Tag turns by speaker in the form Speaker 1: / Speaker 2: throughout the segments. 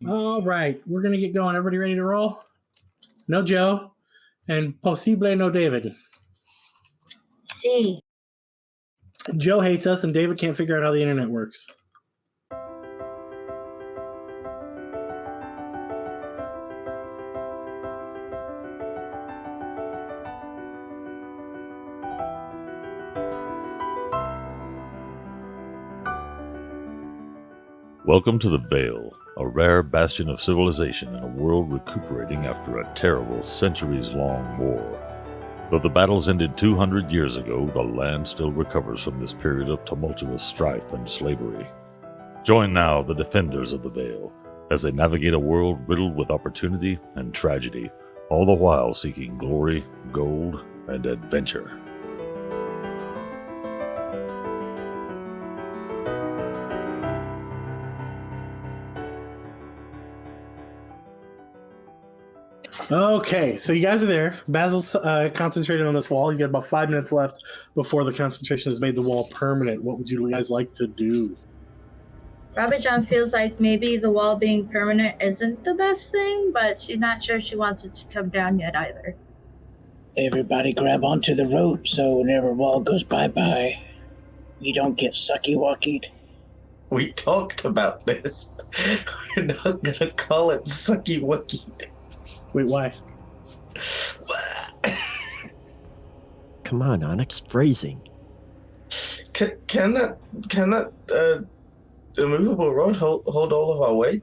Speaker 1: All right, we're gonna get going. Everybody ready to roll? No Joe, and posible no David.
Speaker 2: See.
Speaker 1: Joe hates us, and David can't figure out how the internet works.
Speaker 3: Welcome to the Vale, a rare bastion of civilization in a world recuperating after a terrible, centuries-long war. Though the battles ended 200 years ago, the land still recovers from this period of tumultuous strife and slavery. Join now the defenders of the Vale as they navigate a world riddled with opportunity and tragedy, all the while seeking glory, gold, and adventure.
Speaker 1: Okay, so you guys are there. Basil's concentrating on this wall. He's got about 5 minutes left before the concentration has made the wall permanent. What would you guys like to do?
Speaker 2: Rabbit-chan feels like maybe the wall being permanent isn't the best thing, but she's not sure she wants it to come down yet either.
Speaker 4: Everybody grab onto the rope so whenever wall goes bye-bye, you don't get sucky-wuckied.
Speaker 5: We talked about this. We're not gonna call it sucky-wuckied.
Speaker 1: Wait, why?
Speaker 6: Come on, Onyx, phrasing.
Speaker 5: Can that immovable rod hold all of our weight?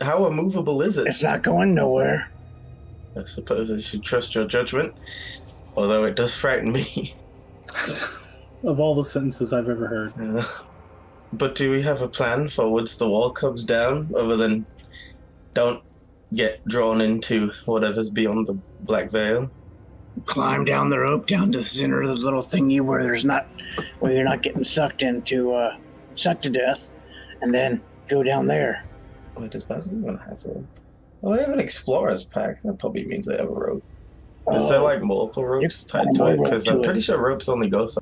Speaker 5: How immovable is it?
Speaker 4: It's not going nowhere.
Speaker 5: I suppose I should trust your judgment, although it does frighten me.
Speaker 1: Of all the sentences I've ever heard.
Speaker 5: But do we have a plan for once the wall comes down, other than don't get drawn into whatever's beyond the Black Veil?
Speaker 4: Climb down the rope down to the center of the little thingy where you're not getting sucked to death, and then go down there.
Speaker 5: Wait, does Basil even have a... Well, they have an explorer's pack. That probably means they have a rope. Is there like multiple ropes tied to it? Because I'm pretty sure ropes only go so.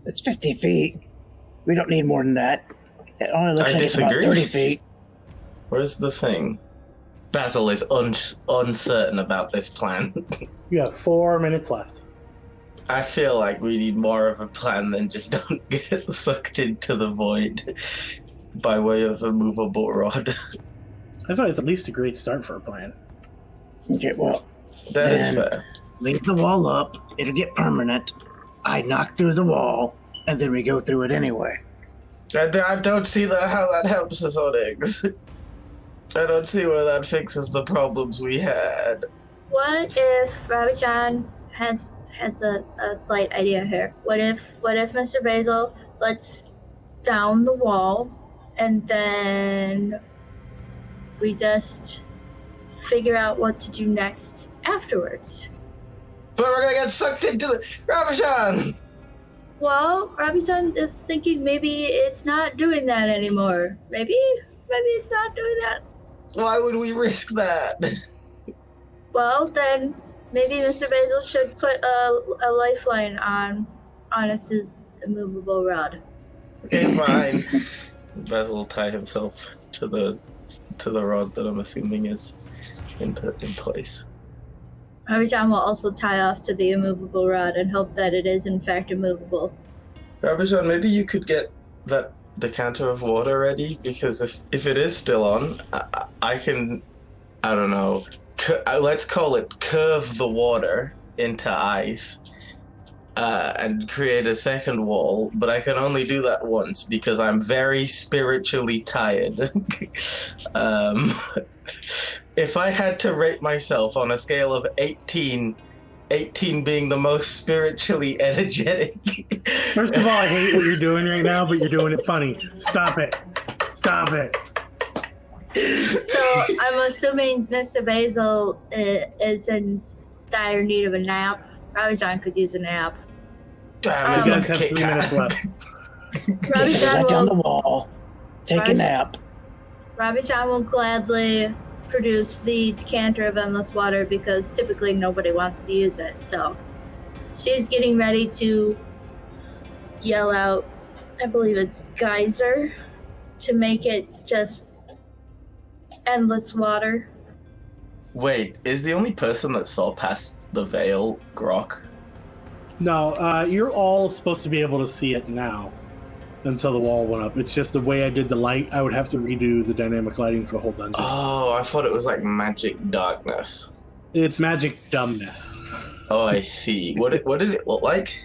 Speaker 4: It's 50 feet. We don't need more than that. It only looks like it's about 30 feet.
Speaker 5: Where's the thing? Basil is uncertain about this plan.
Speaker 1: You have 4 minutes left.
Speaker 5: I feel like we need more of a plan than just don't get sucked into the void by way of a movable rod.
Speaker 1: I thought it's at least a great start for a plan.
Speaker 4: Okay, well,
Speaker 5: that is fair.
Speaker 4: Leave the wall up. It'll get permanent. I knock through the wall, and then we go through it anyway.
Speaker 5: I don't see how that helps us, Onyx. I don't see where that fixes the problems we had.
Speaker 2: What if Rabbit-chan has a slight idea here? What if Mr. Basil lets down the wall, and then we just figure out what to do next afterwards?
Speaker 5: But we're gonna get sucked into the... Rabbit-chan!
Speaker 2: Well, Rabbit-chan is thinking maybe it's not doing that anymore. Maybe it's not doing that.
Speaker 5: Why would we risk that?
Speaker 2: Well, then maybe Mr. Basil should put a lifeline on Onyx's immovable rod.
Speaker 5: Okay, fine. Basil will tie himself to the rod that I'm assuming is in place.
Speaker 2: Rabbit-chan will also tie off to the immovable rod and hope that it is in fact immovable.
Speaker 5: Rabbit-chan, maybe you could get that decanter of water ready, because if it is still on, I can, I don't know, let's call it curve the water into ice and create a second wall, but I can only do that once because I'm very spiritually tired. If I had to rate myself on a scale of 18 being the most spiritually energetic.
Speaker 1: First of all, I hate what you're doing right now, but you're doing it funny. Stop it. Stop it.
Speaker 2: So I'm assuming Mr. Basil is in dire need of a nap. Rabbit-chan could use a nap.
Speaker 1: You guys have 3 minutes left.
Speaker 2: Rabbit-chan
Speaker 4: down the wall. Take a nap.
Speaker 2: Rabbit-chan will gladly produce the decanter of endless water because typically nobody wants to use it. So she's getting ready to yell out, I believe it's geyser, to make it just endless water.
Speaker 5: Wait, is the only person that saw past the veil Grok?
Speaker 1: No, you're all supposed to be able to see it now until the wall went up. It's just the way I did the light. I would have to redo the dynamic lighting for the whole dungeon.
Speaker 5: Oh, I thought it was like magic darkness.
Speaker 1: It's magic dumbness.
Speaker 5: Oh, I see. What did it look like?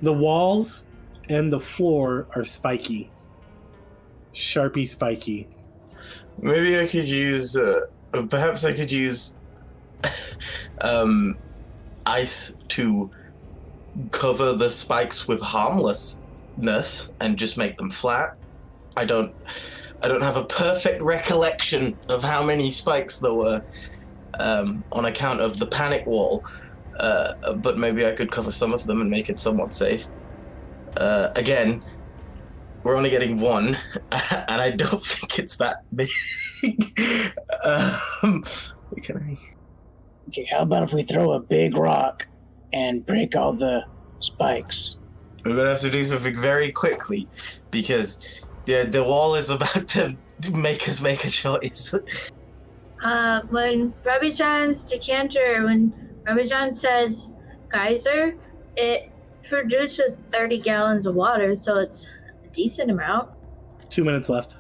Speaker 1: The walls and the floor are spiky. Sharpie spiky.
Speaker 5: Maybe I could use. Perhaps I could use ice to cover the spikes with harmlessness and just make them flat. I don't have a perfect recollection of how many spikes there were on account of the panic wall, but maybe I could cover some of them and make it somewhat safe. Again, we're only getting one, and I don't think it's that big. Can I?
Speaker 4: Okay, how about if we throw a big rock and break all the spikes?
Speaker 5: We're gonna have to do something very quickly because the wall is about to make us make a choice.
Speaker 2: When Rabijan's decanter, when Rabijan says geyser, it produces 30 gallons of water, so it's a decent amount.
Speaker 1: 2 minutes left.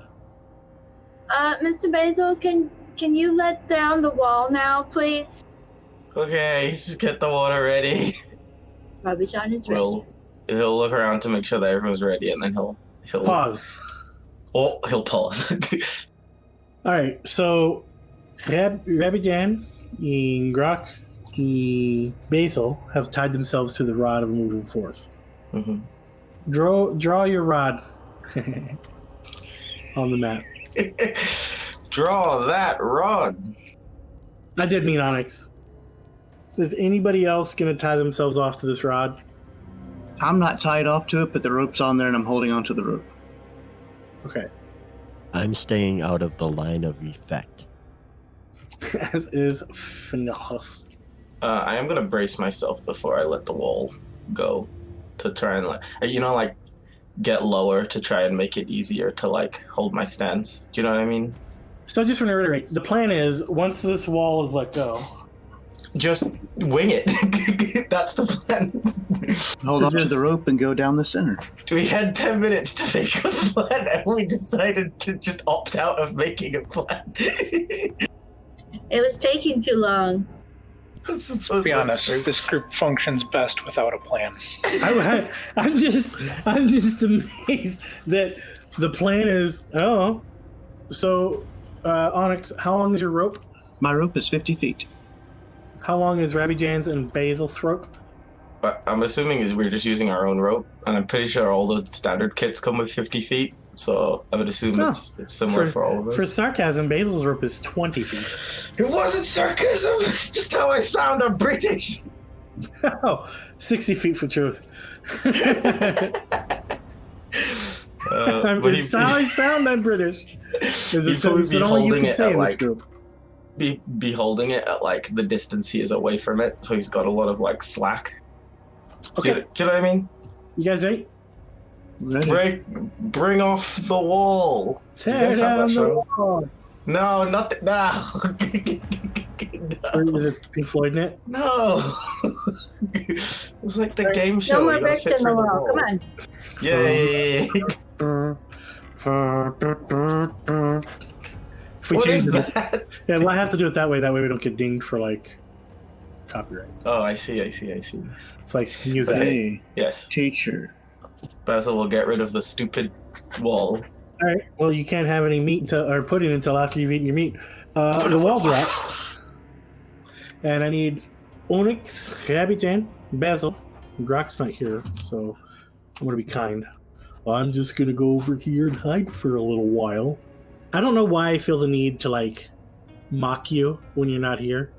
Speaker 2: Mr. Basil, can you let down the wall now, please?
Speaker 5: Okay, just get the water ready.
Speaker 2: Rabijan is ready.
Speaker 5: He'll look around to make sure that everyone's ready, and then he'll
Speaker 1: Pause.
Speaker 5: Oh, he'll pause.
Speaker 1: All right, so Rabijan and Grok and Basil have tied themselves to the rod of moving force.
Speaker 5: Mm-hmm.
Speaker 1: Draw your rod on the map.
Speaker 5: Draw that rod.
Speaker 1: I did mean Onyx. Is anybody else going to tie themselves off to this rod?
Speaker 7: I'm not tied off to it, but the rope's on there and I'm holding onto the rope.
Speaker 1: Okay.
Speaker 6: I'm staying out of the line of effect.
Speaker 1: As is Finneas.
Speaker 5: I am gonna brace myself before I let the wall go to try and get lower to try and make it easier to hold my stance. Do you know what I mean?
Speaker 1: So just to reiterate, the plan is once this wall is let go,
Speaker 5: just wing it. That's the plan.
Speaker 7: Hold on to
Speaker 1: Just-
Speaker 7: the rope and go down the center.
Speaker 5: We had 10 minutes to make a plan, and we decided to just opt out of making a plan.
Speaker 2: It was taking too long.
Speaker 8: To be honest, this group functions best without a plan.
Speaker 1: I'm just amazed that the plan is. Oh, so Onyx, how long is your rope?
Speaker 7: My rope is 50 feet.
Speaker 1: How long is Rabijan's and Basil's rope?
Speaker 5: But I'm assuming we're just using our own rope, and I'm pretty sure all the standard kits come with 50 feet. So I would assume it's similar for all of us.
Speaker 1: For sarcasm, Basil's rope is 20 feet.
Speaker 5: It wasn't sarcasm. It's just how I sound. I'm British.
Speaker 1: Oh, 60 feet for truth. It's how I sound. I'm British. There's a sentence that only you can say in this group.
Speaker 5: Be holding it at the distance he is away from it, so he's got a lot of slack.
Speaker 1: Okay.
Speaker 5: Do you know what I mean?
Speaker 1: You guys ready?
Speaker 7: Ready?
Speaker 5: Bring off the wall. Do you
Speaker 1: Tear
Speaker 5: guys have
Speaker 1: down
Speaker 5: that
Speaker 1: the
Speaker 5: show?
Speaker 1: wall.
Speaker 5: No, not no.
Speaker 1: Or is it Pink Floyd in it?
Speaker 5: No. It's like the game show.
Speaker 2: No more
Speaker 5: You gotta
Speaker 2: bricks
Speaker 5: fit
Speaker 2: in the
Speaker 5: through
Speaker 2: wall. Come on.
Speaker 5: Yay.
Speaker 1: If we
Speaker 5: What
Speaker 1: change
Speaker 5: is
Speaker 1: it,
Speaker 5: that?
Speaker 1: yeah, we'll have to do it that way. That way we don't get dinged for copyright.
Speaker 5: Oh, I see.
Speaker 1: It's like music.
Speaker 7: Hey,
Speaker 5: Yes.
Speaker 7: teacher.
Speaker 5: Basil will get rid of the stupid wall.
Speaker 1: All right. Well, you can't have any meat or pudding until after you've eaten your meat. The wall drops, and I need Onyx, Rabijan, Basil. Grok's not here, so I'm gonna be kind. I'm just gonna go over here and hide for a little while. I don't know why I feel the need to mock you when you're not here.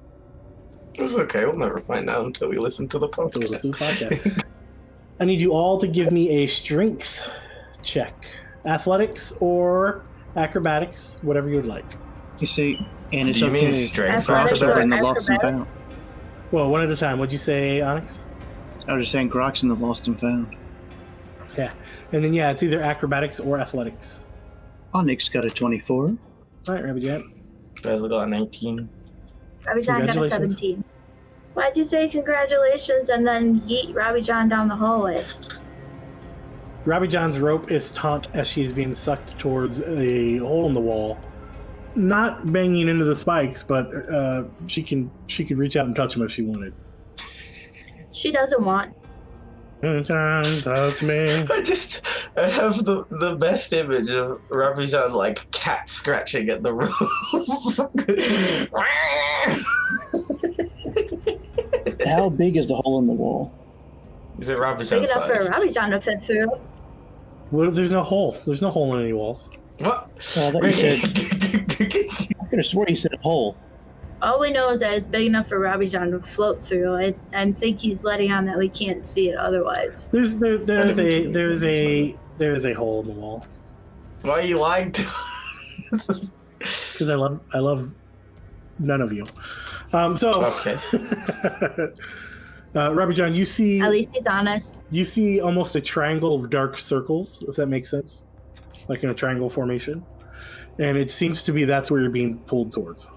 Speaker 5: It's okay. We'll never find out until we listen to the
Speaker 1: To listen to the
Speaker 5: podcast.
Speaker 1: podcast. I need you all to give me a strength check, athletics or acrobatics, whatever you would like.
Speaker 7: You see, and it's
Speaker 5: Do you
Speaker 7: okay.
Speaker 5: mean strength or
Speaker 2: Athletics
Speaker 7: Grok's
Speaker 2: or
Speaker 7: in the
Speaker 5: acrobatics?
Speaker 7: lost and found.
Speaker 1: Well, one at a time. What'd you say, Onyx?
Speaker 7: I was just saying Grok's in the lost and found.
Speaker 1: Yeah, and then it's either acrobatics or athletics.
Speaker 7: Onyx got a 24.
Speaker 1: All right, Rabbit Jet.
Speaker 5: Basil got a 19.
Speaker 2: Robbie John got a
Speaker 1: Congratulations.
Speaker 2: 17. Why'd you say congratulations and then yeet Robbie John down the hallway?
Speaker 1: Robbie John's rope is taut as she's being sucked towards a hole in the wall. Not banging into the spikes, but she could reach out and touch him if she wanted.
Speaker 2: She doesn't want.
Speaker 1: Touch me.
Speaker 5: I have the best image of Robbie John like cat scratching at the rope.
Speaker 7: How big is the hole in the wall?
Speaker 5: Is it Robbie
Speaker 2: Big
Speaker 5: John
Speaker 2: enough for
Speaker 5: size?
Speaker 2: Robbie John to fit through.
Speaker 1: Well, there's no hole. There's no hole in any walls.
Speaker 5: What?
Speaker 7: Well, I thought you said. I could have sworn you said hole.
Speaker 2: All we know is that it's big enough for Robbie John to float through. I think he's letting on that we can't see it otherwise.
Speaker 1: There's a hole in the wall.
Speaker 5: Why are you lying to us?
Speaker 1: Because I love none of you.
Speaker 5: Okay.
Speaker 1: Robbie John, you see
Speaker 2: At least he's honest.
Speaker 1: you see almost a triangle of dark circles, if that makes sense, like in a triangle formation, and it seems to be that's where you're being pulled towards.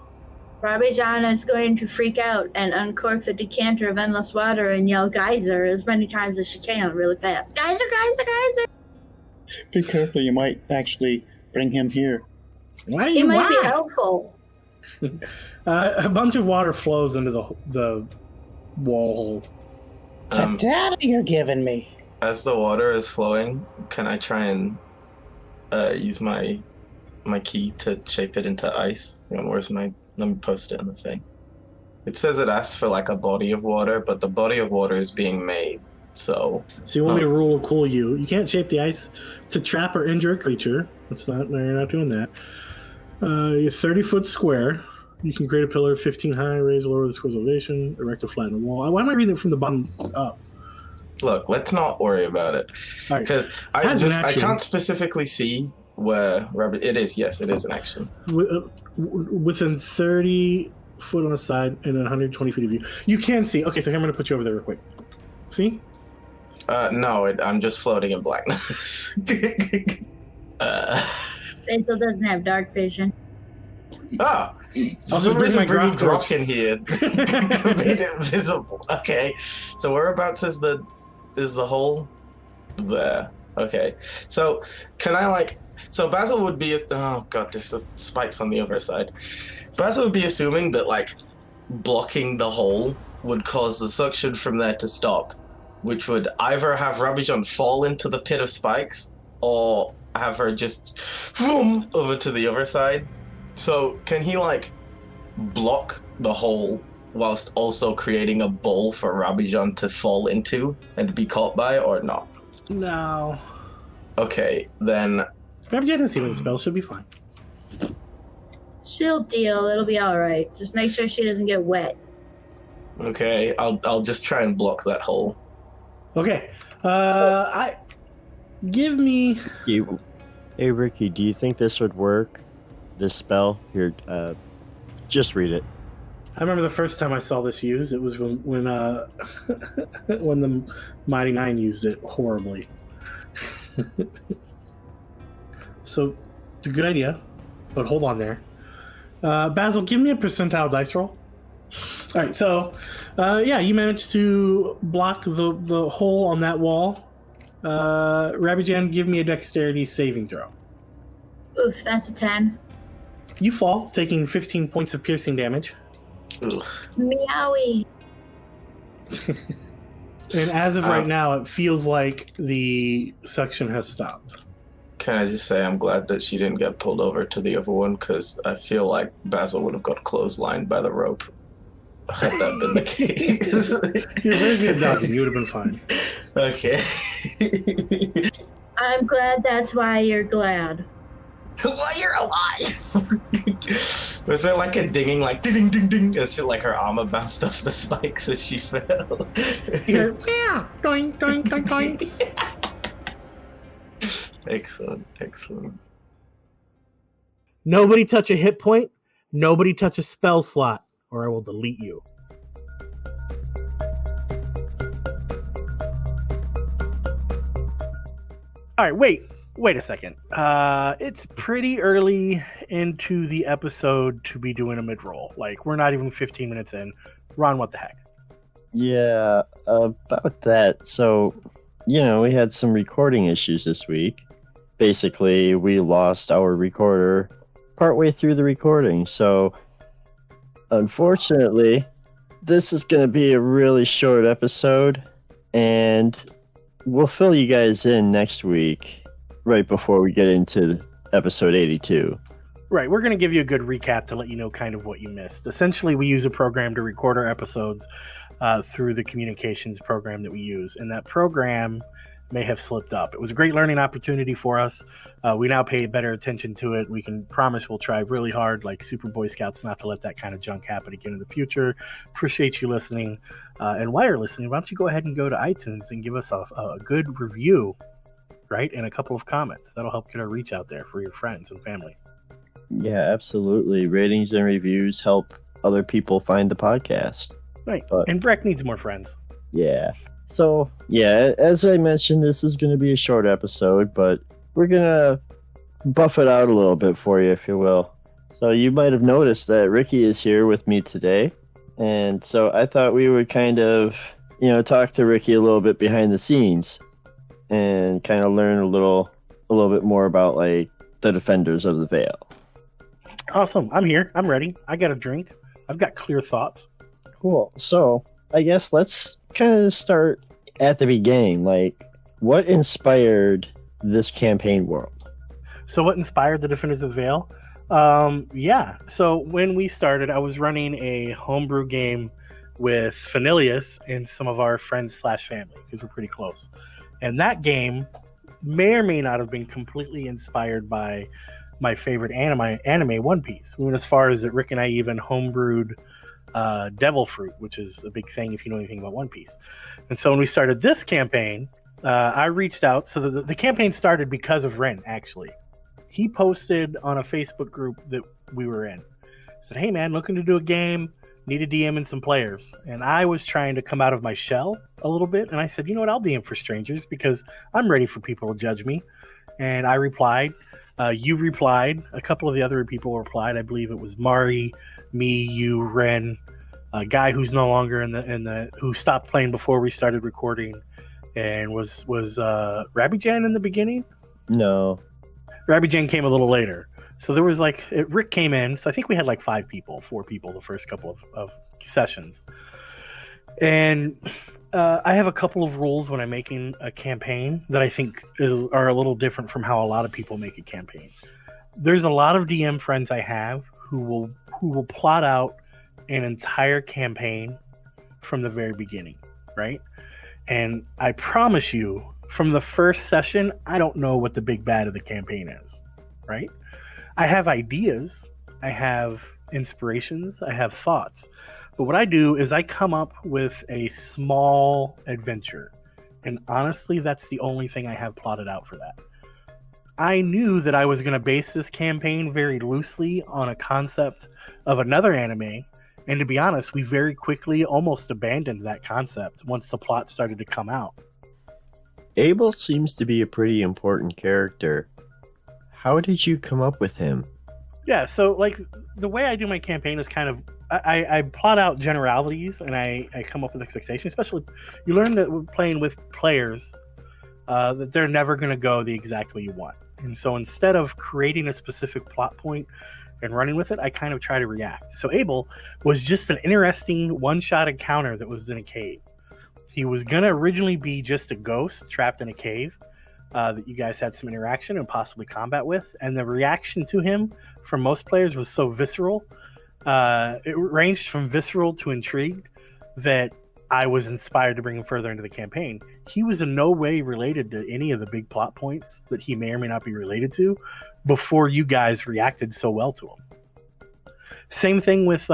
Speaker 2: Robbie John is going to freak out and uncork the decanter of endless water and yell geyser as many times as she can really fast. Geyser, geyser, geyser!
Speaker 7: Be careful, you might actually bring him here.
Speaker 1: Why?
Speaker 2: He might be helpful.
Speaker 1: A bunch of water flows into the wall hole.
Speaker 5: Um,
Speaker 4: Data you're giving me.
Speaker 5: as the water is flowing, can I try and use my key to shape it into ice? Where's my? Let me post it in the thing. It says it asks for like a body of water, but the body of water is being made. So
Speaker 1: you want me to rule cool you? You can't shape the ice to trap or injure a creature. You're not doing that. You're 30-foot square. You can create a pillar 15 high, raise or lower the square's elevation, erect or flatten the wall. Why am I reading it from the bottom up?
Speaker 5: look, let's not worry about it
Speaker 1: All right.
Speaker 5: because
Speaker 1: Has an
Speaker 5: I
Speaker 1: action.
Speaker 5: can't specifically see where Rabbit. It is, yes, it is an action.
Speaker 1: Within 30 foot on the side and 120 feet of you. You can see. Okay, so here I'm going to put you over there real quick. See?
Speaker 5: No, I'm just floating in blackness.
Speaker 2: Basil doesn't have dark vision.
Speaker 5: Oh,
Speaker 1: I'll just bring my
Speaker 5: bringing
Speaker 1: grok
Speaker 5: Grok in here. Made it visible. Okay, so whereabouts is the hole? There. Okay, so can I like? So Basil would be. Oh god, there's the spikes on the other side. Basil would be assuming that like blocking the hole would cause the suction from there to stop, which would either have Rabijan fall into the pit of spikes or have her just boom over to the other side. So can he like block the hole whilst also creating a bowl for Rabijan to fall into and be caught by, or not?
Speaker 1: No.
Speaker 5: Okay, then
Speaker 1: Rabbit has healing spell. She'll be fine.
Speaker 2: She'll deal. It'll be all right. Just make sure she doesn't get wet.
Speaker 5: okay, I'll just try and block that hole.
Speaker 1: Okay. Give me.
Speaker 6: Hey, Ricky, do you think this would work? This spell? Here, just read it.
Speaker 1: I remember the first time I saw this used. It was when when the Mighty Nine used it horribly. So it's a good idea, but hold on there. Basil, give me a percentile dice roll. All right, so yeah, you managed to block the hole on that wall. Rabijan, give me a dexterity saving throw.
Speaker 2: Oof, that's a 10.
Speaker 1: You fall, taking 15 points of piercing damage.
Speaker 5: Ugh.
Speaker 2: Meowie.
Speaker 1: And as of right now, it feels like the suction has stopped.
Speaker 5: Can I just say I'm glad that she didn't get pulled over to the other one, because I feel like Basil would have got clotheslined by the rope had that been the case.
Speaker 1: You're very good at dodging. You would have been fine.
Speaker 5: Okay.
Speaker 2: I'm glad that's why you're glad.
Speaker 5: Why you're alive? Was there like a dinging, like ding ding ding, as she like her armor bounced off the spikes as she fell?
Speaker 1: You're, yeah, doink, doink, doink, doink.
Speaker 5: Excellent, excellent.
Speaker 1: Nobody touch a hit point. Nobody touch a spell slot, or I will delete you. All right, wait.
Speaker 9: Wait a second. It's pretty early into the episode to be doing a mid-roll. Like, we're not even 15 minutes in. Ron, what the heck?
Speaker 6: Yeah, about that. So, we had some recording issues this week. Basically, we lost our recorder partway through the recording. So, unfortunately, this is going to be a really short episode, and we'll fill you guys in next week, right before we get into episode 82.
Speaker 9: Right, we're going to give you a good recap to let you know kind of what you missed. Essentially, we use a program to record our episodes through the communications program that we use, and that program may have slipped up. It was a great learning opportunity for us. We now pay better attention to it. We can promise we'll try really hard, like Super Boy Scouts, not to let that kind of junk happen again in the future. Appreciate you listening. And while you're listening, why don't you go ahead and go to iTunes and give us a good review, right? And a couple of comments. That'll help get our reach out there for your friends and family.
Speaker 6: Yeah, absolutely. Ratings and reviews help other people find the podcast.
Speaker 9: Right. And Breck needs more friends.
Speaker 6: Yeah. So, yeah, as I mentioned, this is going to be a short episode, but we're going to buff it out a little bit for you, if you will. So you might have noticed that Ricky is here with me today. And so I thought we would kind of, talk to Ricky a little bit behind the scenes and kind of learn a little bit more about, like, the Defenders of the Veil.
Speaker 9: Awesome. I'm here. I'm ready. I got a drink. I've got clear thoughts.
Speaker 6: Cool. So I guess let's kind of start at the beginning. Like, what inspired this campaign world?
Speaker 9: So what inspired the Defenders of the Veil? Yeah. So when we started, I was running a homebrew game with Fanilius and some of our friends / family, because we're pretty close. And that game may or may not have been completely inspired by my favorite anime, One Piece. We went as far as that Rick and I even homebrewed Devil Fruit, which is a big thing if you know anything about One Piece. And so when we started this campaign, I reached out. So the campaign started because of Ren, actually. He posted on a Facebook group that we were in. Said, hey man, looking to do a game, need a DM and some players. And I was trying to come out of my shell a little bit. And I said, you know what, I'll DM for strangers because I'm ready for people to judge me. And I replied. You replied. A couple of the other people replied. I believe it was Mari, me, you, Ren, a guy who's no longer in the who stopped playing before we started recording, and was Rabbi Jan in the beginning?
Speaker 6: No,
Speaker 9: Rabbi Jan came a little later. So there was Rick came in. So I think we had 4 people the first couple of sessions. And I have a couple of rules when I'm making a campaign that I think are a little different from how a lot of people make a campaign. There's a lot of DM friends I have who will plot out an entire campaign from the very beginning, right? And I promise you, from the first session, I don't know what the big bad of the campaign is, right? I have ideas, I have inspirations, I have thoughts. But what I do is I come up with a small adventure. And honestly, that's the only thing I have plotted out for that. I knew that I was going to base this campaign very loosely on a concept of another anime. And to be honest, we very quickly almost abandoned that concept once the plot started to come out.
Speaker 6: Abel seems to be a pretty important character. How did you come up with him?
Speaker 9: Yeah, so the way I do my campaign is kind of I plot out generalities and I come up with expectations. Especially, you learn that we're playing with players that they're never going to go the exact way you want. And so instead of creating a specific plot point and running with it, I kind of try to react. So Abel was just an interesting one-shot encounter that was in a cave. He was going to originally be just a ghost trapped in a cave that you guys had some interaction and possibly combat with. And the reaction to him from most players was so visceral. It ranged from visceral to intrigued that I was inspired to bring him further into the campaign. He was in no way related to any of the big plot points that he may or may not be related to before you guys reacted so well to him. Same thing with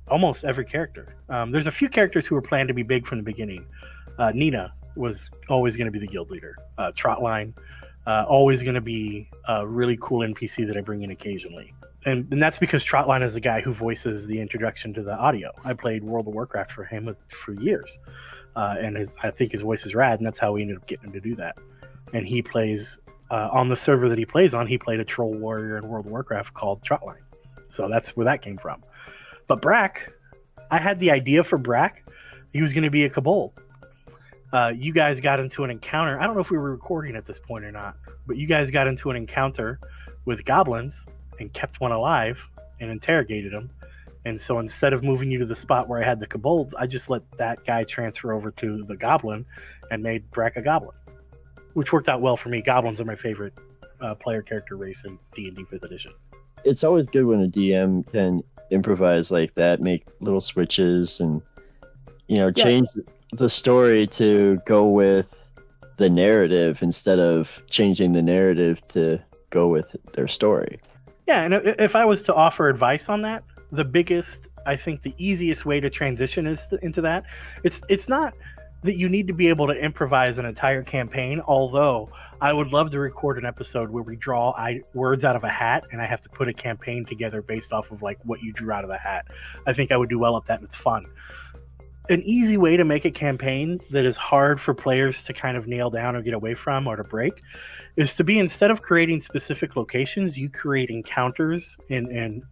Speaker 9: almost every character. There's a few characters who were planned to be big from the beginning. Nina was always going to be the guild leader. Trotline, always going to be a really cool NPC that I bring in occasionally. And that's because Trotline is the guy who voices the introduction to the audio. I played World of Warcraft for him for years. And I think his voice is rad, and that's how we ended up getting him to do that. And he plays on the server that he plays on, he played a troll warrior in World of Warcraft called Trotline. So that's where that came from. But Brack, I had the idea for Brack. He was going to be a kobold. You guys got into an encounter. I don't know if we were recording at this point or not, but you guys got into an encounter with goblins and kept one alive and interrogated him. And so instead of moving you to the spot where I had the kobolds, I just let that guy transfer over to the goblin and made Brack a goblin, which worked out well for me. Goblins are my favorite player character race in D&D 5th edition.
Speaker 6: It's always good when a DM can improvise like that, make little switches and, change the story to go with the narrative instead of changing the narrative to go with their story.
Speaker 9: Yeah, and if I was to offer advice on that, the biggest, I think the easiest way to transition into that, it's not that you need to be able to improvise an entire campaign, although I would love to record an episode where we draw words out of a hat and I have to put a campaign together based off of like what you drew out of the hat. I think I would do well at that, and it's fun. An easy way to make a campaign that is hard for players to kind of nail down or get away from or to break is to be, instead of creating specific locations, you create encounters and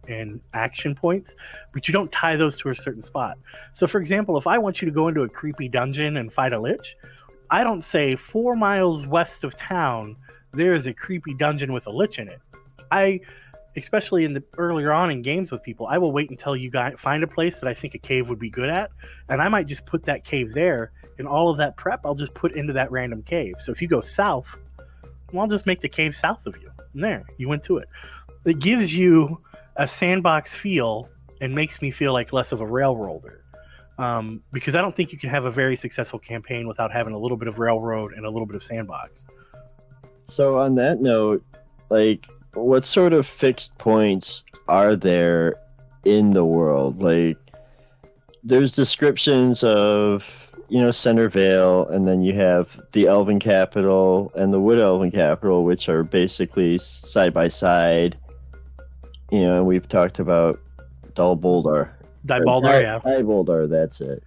Speaker 9: action points, but you don't tie those to a certain spot. So for example, if I want you to go into a creepy dungeon and fight a lich, I don't say 4 miles west of town, there is a creepy dungeon with a lich in it. Especially earlier on in games with people, I will wait until you find a place that I think a cave would be good at, and I might just put that cave there, and all of that prep I'll just put into that random cave. So if you go south, well, I'll just make the cave south of you. And there, you went to it. It gives you a sandbox feel and makes me feel like less of a railroader. Because I don't think you can have a very successful campaign without having a little bit of railroad and a little bit of sandbox.
Speaker 6: So on that note, like, what sort of fixed points are there in the world? Like, there's descriptions of, Centervale, and then you have the Elven capital and the Wood Elven capital, which are basically side by side. And we've talked about Dulboldar. Dulboldar, that's it.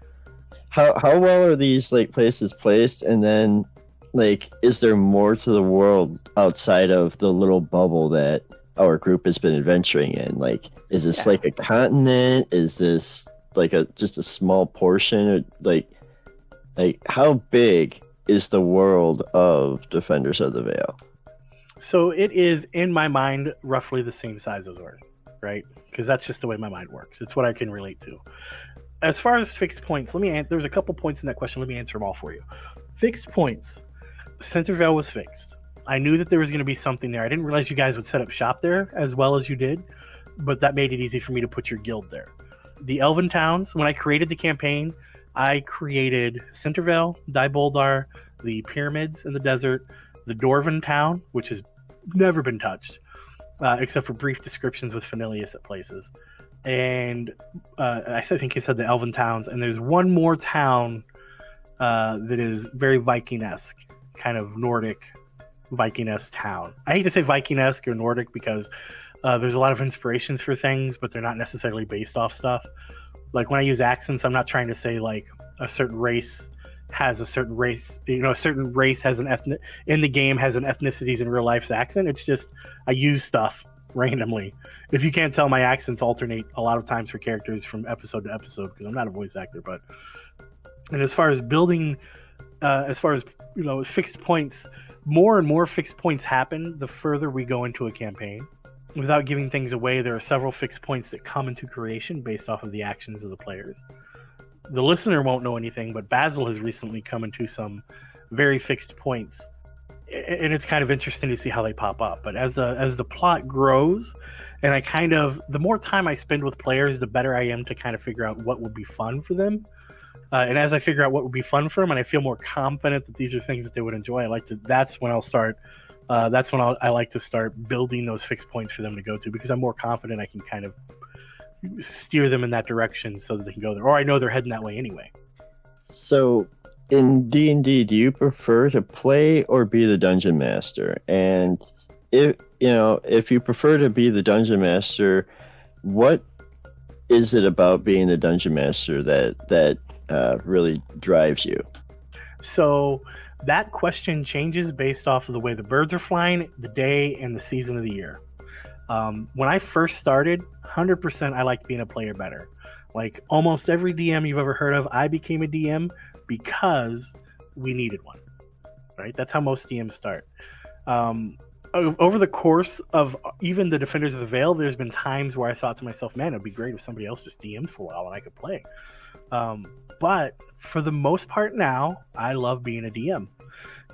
Speaker 6: How well are these places placed? And then, is there more to the world outside of the little bubble that our group has been adventuring in? Is this a continent? Is this just a small portion? How big is the world of Defenders of the Veil?
Speaker 9: So it is, in my mind, roughly the same size as ours, right? Because that's just the way my mind works. It's what I can relate to. As far as fixed points, there's a couple points in that question. Let me answer them all for you. Fixed points. Centervale was fixed. I knew that there was going to be something there. I didn't realize you guys would set up shop there as well as you did, but that made it easy for me to put your guild there. The Elven towns, when I created the campaign, I created Centervale, Dulboldar, the pyramids in the desert, the Dwarven town, which has never been touched, except for brief descriptions with Fenilius at places. And I think he said the Elven towns, and there's one more town that is very Viking-esque, kind of Nordic Viking-esque town. I hate to say Viking-esque or Nordic because there's a lot of inspirations for things, but they're not necessarily based off stuff. Like when I use accents, I'm not trying to say like a certain race has a certain race, a certain race has an ethnic in the game has an ethnicity's in real life's accent. It's just I use stuff randomly. If you can't tell, my accents alternate a lot of times for characters from episode to episode because I'm not a voice actor. And as far as building, fixed points, more and more fixed points happen the further we go into a campaign. Without giving things away, there are several fixed points that come into creation based off of the actions of the players. The listener won't know anything, but Basil has recently come into some very fixed points, and it's kind of interesting to see how they pop up. But as the plot grows, and the more time I spend with players, the better I am to kind of figure out what would be fun for them. And as I figure out what would be fun for them, and I feel more confident that these are things that they would enjoy, that's when I like to start building those fixed points for them to go to, because I'm more confident I can kind of steer them in that direction so that they can go there, or I know they're heading that way anyway.
Speaker 6: So in D&D, do you prefer to play or be the dungeon master? And if you prefer to be the dungeon master, what is it about being the dungeon master that really drives you?
Speaker 9: So That question changes based off of the way the birds are flying, the day, and the season of the year. When I first started, 100% I liked being a player better. Like almost every DM you've ever heard of, I became a DM because we needed one. Right? That's how most DMs start. Over the course of even the Defenders of the Veil, there's been times where I thought to myself, man, it'd be great if somebody else just DM'd for a while and I could play. But for the most part now, I love being a DM.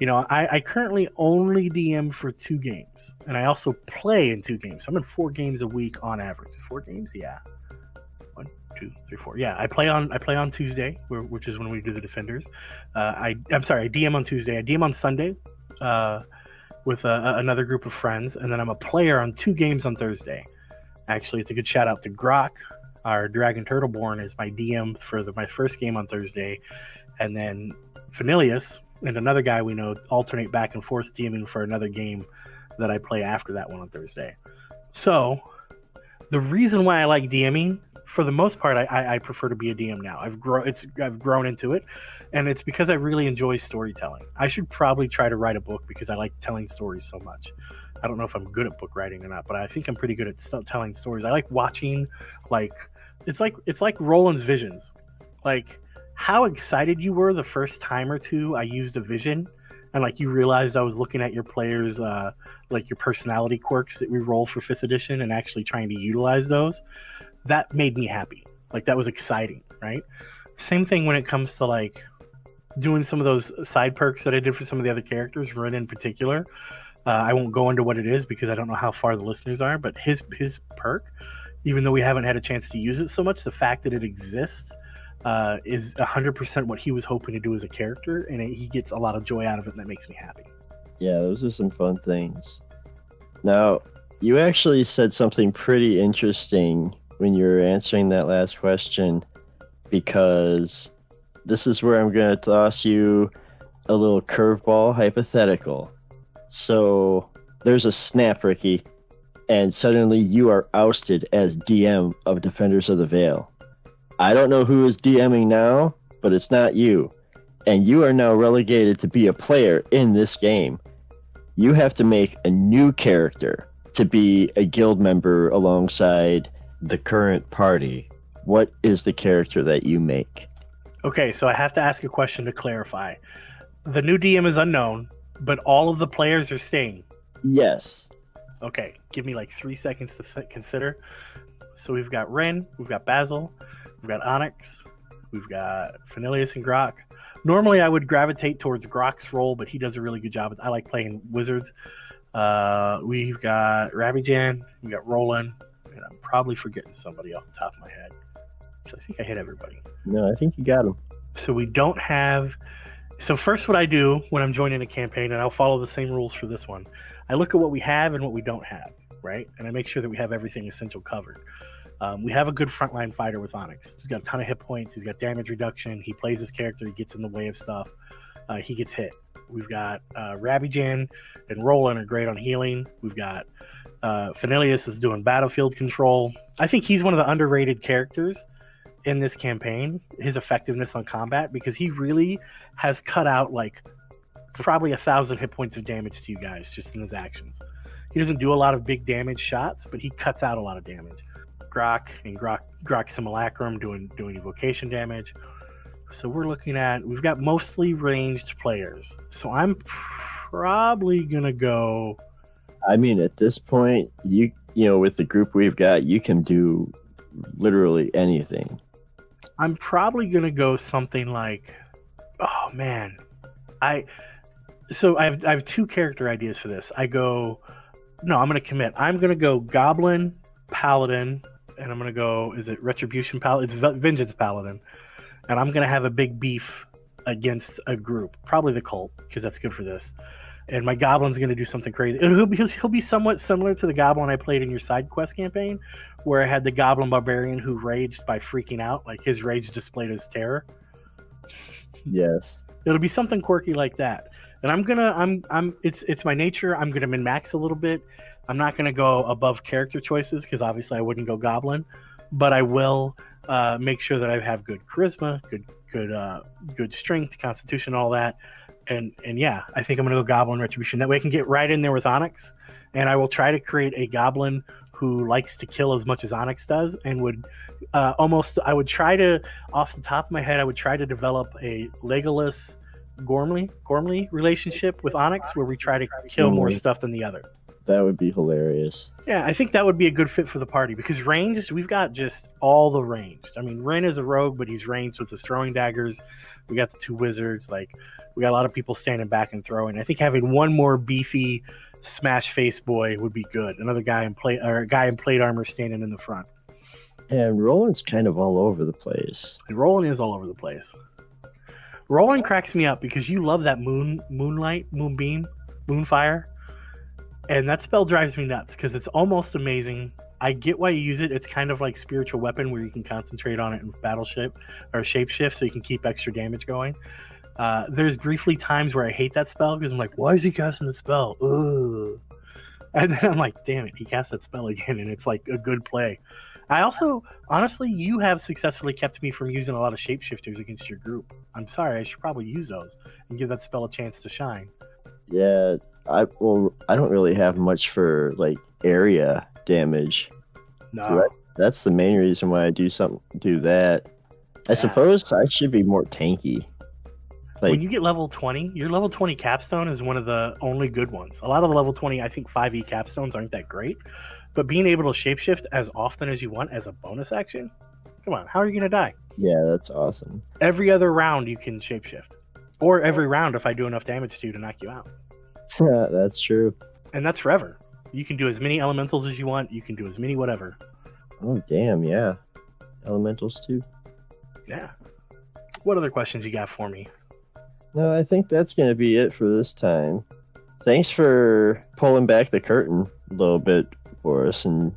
Speaker 9: You know, I currently only DM for 2 games, and I also play in 2 games. I'm in 4 games a week on average. 4 games? Yeah. 1, 2, 3, 4. Yeah, I play on Tuesday, which is when we do the Defenders. I'm sorry, I DM on Tuesday. I DM on Sunday with another group of friends, and then I'm a player on 2 games on Thursday. Actually, it's a good shout out to Grok. Our Dragon Turtleborn is my DM for my first game on Thursday, and then Phanilius and another guy we know alternate back and forth DMing for another game that I play after that one on Thursday. So the reason why I like DMing, for the most part, I prefer to be a DM now. I've grown into it, and it's because I really enjoy storytelling. I should probably try to write a book because I like telling stories so much. I don't know if I'm good at book writing or not, but I think I'm pretty good at telling stories. I like watching, like it's like Roland's visions. Like how excited you were the first time or two I used a vision, and like you realized I was looking at your players, like your personality quirks that we roll for 5th edition, and actually trying to utilize those. That made me happy. Like that was exciting, right? Same thing when it comes to like doing some of those side perks that I did for some of the other characters, Rin in particular. I won't go into what it is because I don't know how far the listeners are, but his perk, even though we haven't had a chance to use it so much, the fact that it exists is 100% what he was hoping to do as a character, and he gets a lot of joy out of it, and that makes me happy.
Speaker 6: Yeah, those are some fun things. Now, you actually said something pretty interesting when you were answering that last question, because this is where I'm going to toss you a little curveball hypothetical. So there's a snap, Ricky, and suddenly you are ousted as DM of Defenders of the Veil. I don't know who is DMing now, but it's not you. And you are now relegated to be a player in this game. You have to make a new character to be a guild member alongside the current party. What is the character that you make?
Speaker 9: Okay, so I have to ask a question to clarify. The new DM is unknown, but all of the players are staying.
Speaker 6: Yes.
Speaker 9: Okay, give me like 3 seconds to consider. So we've got Ren, we've got Basil, we've got Onyx, we've got Phanilius and Grok. Normally I would gravitate towards Grok's role, but he does a really good job. I like playing wizards. We've got Ravijan, we've got Roland, and I'm probably forgetting somebody off the top of my head. So I think I hit everybody.
Speaker 6: No, I think you got him.
Speaker 9: So we don't have... So first what I do when I'm joining a campaign, and I'll follow the same rules for this one, I look at what we have and what we don't have, right? And I make sure that we have everything essential covered. We have a good frontline fighter with Onyx. He's got a ton of hit points. He's got damage reduction. He plays his character. He gets in the way of stuff. He gets hit. We've got Ravijan and Roland are great on healing. We've got Phanilius is doing battlefield control. I think he's one of the underrated characters in this campaign, his effectiveness on combat, because he really has cut out like probably 1,000 hit points of damage to you guys just in his actions. He doesn't do a lot of big damage shots, but he cuts out a lot of damage. Grok and Grok Simulacrum doing evocation damage. So we've got mostly ranged players. So I'm probably gonna go.
Speaker 6: I mean, at this point, you know, with the group we've got, you can do literally anything.
Speaker 9: I'm probably gonna go something like, oh man, I have 2 character ideas for this. I'm gonna commit. I'm gonna go Goblin Paladin, and I'm gonna go. Is it Retribution Paladin? It's Vengeance Paladin, and I'm gonna have a big beef against a group, probably the Cult, because that's good for this. And my Goblin's gonna do something crazy. He'll be somewhat similar to the Goblin I played in your side quest campaign, where I had the Goblin Barbarian who raged by freaking out, like his rage displayed as terror.
Speaker 6: Yes.
Speaker 9: It'll be something quirky like that. And it's my nature. I'm gonna min-max a little bit. I'm not gonna go above character choices because obviously I wouldn't go Goblin, but I will make sure that I have good charisma, good strength, constitution, all that. And yeah, I think I'm going to go Goblin Retribution. That way I can get right in there with Onyx, and I will try to create a Goblin who likes to kill as much as Onyx does, and would I would try to, off the top of my head, I would try to develop a Legolas Gormley relationship with Onyx, where we try to kill more stuff than the other.
Speaker 6: That would be hilarious.
Speaker 9: Yeah, I think that would be a good fit for the party, because ranged, we've got just all the ranged. I mean, Ren is a rogue, but he's ranged with his throwing daggers. We got the 2 wizards. Like, we got a lot of people standing back and throwing. I think having one more beefy smash face boy would be good. Another guy in plate armor standing in the front.
Speaker 6: And Roland's kind of all over the place.
Speaker 9: And Roland is all over the place. Roland cracks me up because you love that moonlight, moonbeam, moonfire. And that spell drives me nuts because it's almost amazing. I get why you use it. It's kind of like spiritual weapon where you can concentrate on it in battleship or shapeshift, so you can keep extra damage going. There's briefly times where I hate that spell because I'm like, why is he casting the spell? Ugh. And then I'm like, damn it, he cast that spell again, and it's like a good play. I also, honestly, you have successfully kept me from using a lot of shapeshifters against your group. I'm sorry, I should probably use those and give that spell a chance to shine.
Speaker 6: Yeah, I don't really have much for like area damage.
Speaker 9: No,
Speaker 6: so that's the main reason why I do that. I suppose I should be more tanky. Like,
Speaker 9: when you get level 20, your level 20 capstone is one of the only good ones. A lot of the level 20, I think 5e capstones aren't that great, but being able to shapeshift as often as you want as a bonus action, come on, how are you going to die?
Speaker 6: Yeah, that's awesome.
Speaker 9: Every other round you can shapeshift, or every round if I do enough damage to you to knock you out.
Speaker 6: Yeah, that's true.
Speaker 9: And that's forever. You can do as many elementals as you want. You can do as many whatever.
Speaker 6: Oh, damn, yeah. Elementals too.
Speaker 9: Yeah. What other questions you got for me?
Speaker 6: No, I think that's going to be it for this time. Thanks for pulling back the curtain a little bit for us and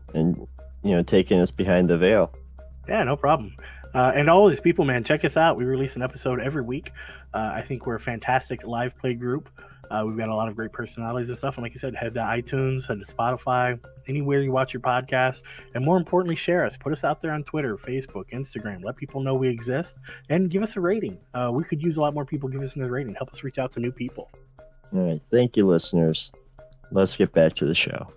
Speaker 6: taking us behind the veil.
Speaker 9: Yeah, no problem. And always, people, man, check us out. We release an episode every week. I think we're a fantastic live play group. We've got a lot of great personalities and stuff. And like I said, head to iTunes, head to Spotify, anywhere you watch your podcast. And more importantly, share us. Put us out there on Twitter, Facebook, Instagram. Let people know we exist. And give us a rating. We could use a lot more people give us a rating. Help us reach out to new people.
Speaker 6: All right. Thank you, listeners. Let's get back to the show.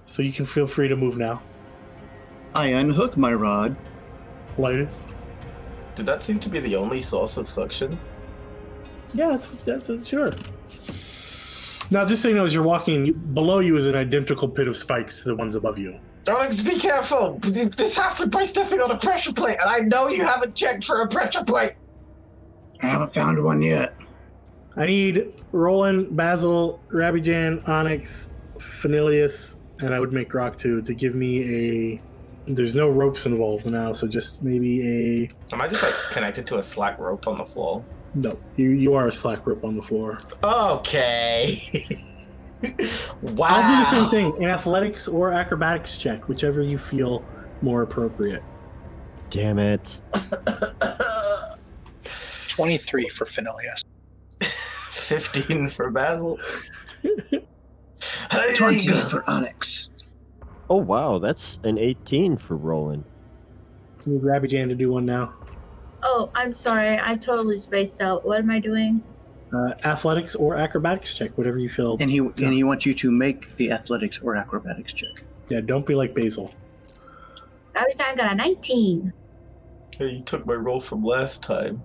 Speaker 1: So you can feel free to move now.
Speaker 7: I unhook my rod.
Speaker 1: Lightest.
Speaker 5: Did that seem to be the only source of suction?
Speaker 1: Yeah, that's sure. Now, just so you know, as you're walking, below you is an identical pit of spikes to the ones above you.
Speaker 5: Alex, be careful! This happened by stepping on a pressure plate, and I know you haven't checked for a pressure plate!
Speaker 4: I haven't found one yet.
Speaker 1: I need Roland, Basil, Rabijan, Onyx, Phanilius, and I would make Grok too, to give me a... There's no ropes involved now, so just maybe a...
Speaker 5: Am I just, connected to a slack rope on the floor?
Speaker 1: No, you are a slack rope on the floor.
Speaker 5: Okay. Wow.
Speaker 1: I'll do the same thing, an athletics or acrobatics check, whichever you feel more appropriate.
Speaker 6: Damn it.
Speaker 8: 23 for Phanilius.
Speaker 5: 15 for Basil.
Speaker 4: 20 for Onyx.
Speaker 6: Oh, wow, that's an 18 for Roland.
Speaker 1: I need Rabijan to do one now.
Speaker 2: Oh, I'm sorry. I totally spaced out. What am I doing?
Speaker 1: Athletics or acrobatics check, whatever you feel.
Speaker 7: And he wants you to make the athletics or acrobatics check.
Speaker 1: Yeah, don't be like Basil.
Speaker 2: Rabijan got a 19.
Speaker 5: Hey, you took my roll from last time.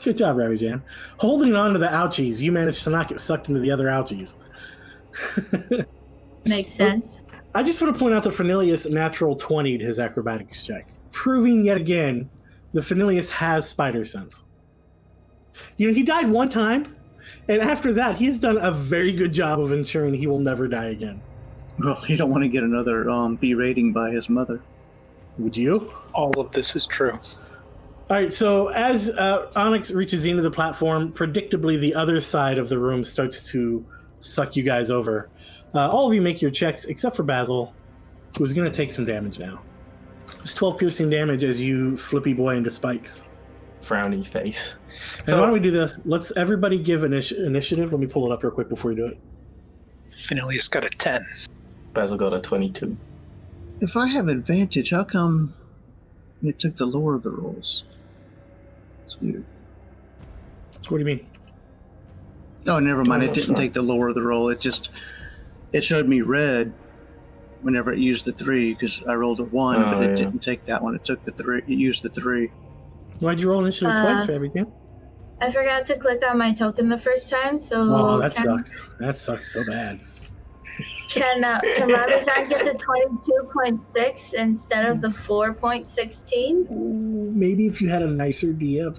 Speaker 1: Good job, Rabijan. Holding on to the ouchies, you managed to not get sucked into the other ouchies.
Speaker 2: Makes sense.
Speaker 1: I just want to point out that Phanilius natural 20'd his acrobatics check, proving yet again that Phanilius has spider sense. You know, he died one time, and after that, he's done a very good job of ensuring he will never die again.
Speaker 7: Well, you don't want to get another B rating by his mother.
Speaker 1: Would you?
Speaker 8: All of this is true.
Speaker 1: All right, so as Onyx reaches the end of the platform, predictably the other side of the room starts to suck you guys over. All of you make your checks, except for Basil, who's going to take some damage now. It's 12 piercing damage as you flippy boy into spikes.
Speaker 5: Frowny face.
Speaker 1: So why don't we do this? Let's everybody give initiative. Let me pull it up real quick before you do it.
Speaker 8: Phanilius got a 10.
Speaker 5: Basil got a 22.
Speaker 7: If I have advantage, how come it took the lower of the rolls? It's weird.
Speaker 1: What do you mean?
Speaker 7: Oh, never mind.
Speaker 5: Oh,
Speaker 7: It didn't
Speaker 5: sure.
Speaker 7: take the lower of the roll. It showed me red whenever it used the 3 because I rolled a 1,
Speaker 5: Oh,
Speaker 7: but it
Speaker 5: yeah.
Speaker 7: didn't take that one. It took the 3. It used the 3.
Speaker 1: Why'd you roll initiative twice for everything?
Speaker 2: I forgot to click on my token the first time, so
Speaker 1: Oh, that
Speaker 2: can,
Speaker 1: sucks. That sucks so bad.
Speaker 2: Can Rabbit get the 22.6 instead of the 4.16?
Speaker 1: Ooh, maybe if you had a nicer DM.